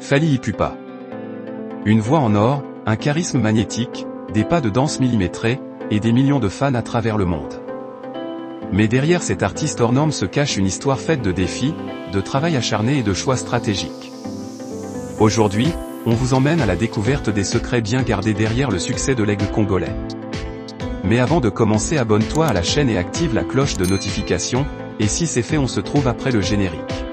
Fally Ipupa. Une voix en or, un charisme magnétique, des pas de danse millimétrés, et des millions de fans à travers le monde. Mais derrière cet artiste hors norme se cache une histoire faite de défis, de travail acharné et de choix stratégiques. Aujourd'hui, on vous emmène à la découverte des secrets bien gardés derrière le succès de l'aigle congolais. Mais avant de commencer, abonne-toi à la chaîne et active la cloche de notification, et si c'est fait, on se trouve après le générique.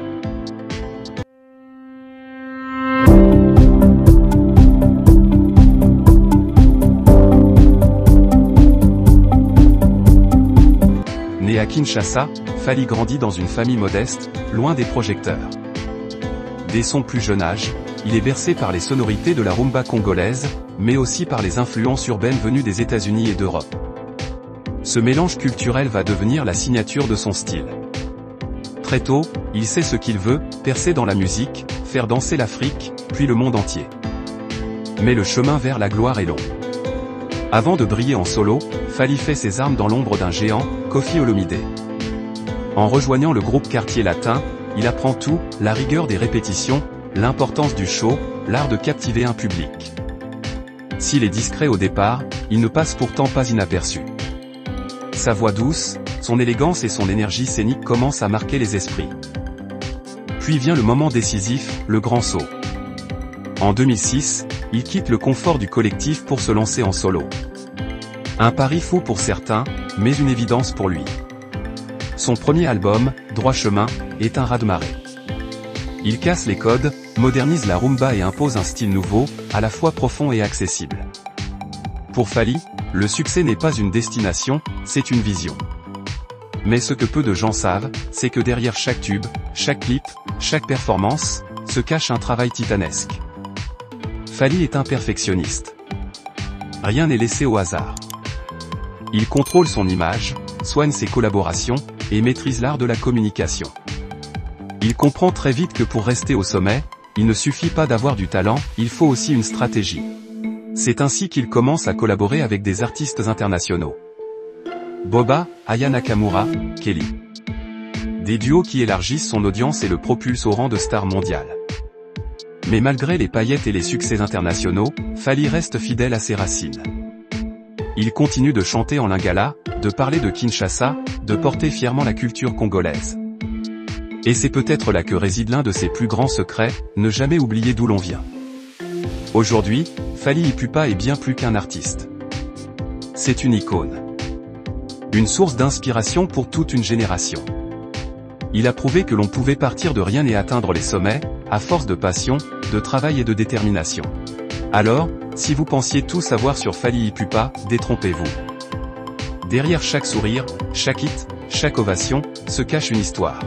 Né à Kinshasa, Fally grandit dans une famille modeste, loin des projecteurs. Dès son plus jeune âge, il est bercé par les sonorités de la rumba congolaise, mais aussi par les influences urbaines venues des États-Unis et d'Europe. Ce mélange culturel va devenir la signature de son style. Très tôt, il sait ce qu'il veut, percer dans la musique, faire danser l'Afrique, puis le monde entier. Mais le chemin vers la gloire est long. Avant de briller en solo, Fally fait ses armes dans l'ombre d'un géant, Koffi Olomidé. En rejoignant le groupe Quartier Latin, il apprend tout, la rigueur des répétitions, l'importance du show, l'art de captiver un public. S'il est discret au départ, il ne passe pourtant pas inaperçu. Sa voix douce, son élégance et son énergie scénique commencent à marquer les esprits. Puis vient le moment décisif, le grand saut. En 2006, il quitte le confort du collectif pour se lancer en solo. Un pari fou pour certains, mais une évidence pour lui. Son premier album, Droit Chemin, est un raz-de-marée. Il casse les codes, modernise la rumba et impose un style nouveau, à la fois profond et accessible. Pour Fally, le succès n'est pas une destination, c'est une vision. Mais ce que peu de gens savent, c'est que derrière chaque tube, chaque clip, chaque performance, se cache un travail titanesque. Fally est un perfectionniste. Rien n'est laissé au hasard. Il contrôle son image, soigne ses collaborations, et maîtrise l'art de la communication. Il comprend très vite que pour rester au sommet, il ne suffit pas d'avoir du talent, il faut aussi une stratégie. C'est ainsi qu'il commence à collaborer avec des artistes internationaux. Boba, Aya Nakamura, Kelly. Des duos qui élargissent son audience et le propulsent au rang de star mondiale. Mais malgré les paillettes et les succès internationaux, Fally reste fidèle à ses racines. Il continue de chanter en lingala, de parler de Kinshasa, de porter fièrement la culture congolaise. Et c'est peut-être là que réside l'un de ses plus grands secrets, ne jamais oublier d'où l'on vient. Aujourd'hui, Fally Ipupa est bien plus qu'un artiste. C'est une icône. Une source d'inspiration pour toute une génération. Il a prouvé que l'on pouvait partir de rien et atteindre les sommets, à force de passion, de travail et de détermination. Alors, si vous pensiez tout savoir sur Fally Ipupa, détrompez-vous. Derrière chaque sourire, chaque hit, chaque ovation, se cache une histoire.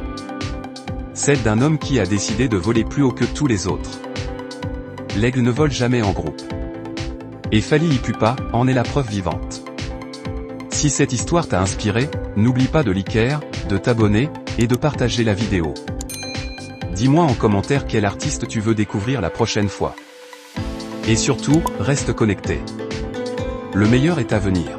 Celle d'un homme qui a décidé de voler plus haut que tous les autres. L'aigle ne vole jamais en groupe. Et Fally Ipupa en est la preuve vivante. Si cette histoire t'a inspiré, n'oublie pas de liker, de t'abonner, et de partager la vidéo. Dis-moi en commentaire quel artiste tu veux découvrir la prochaine fois. Et surtout, reste connecté. Le meilleur est à venir.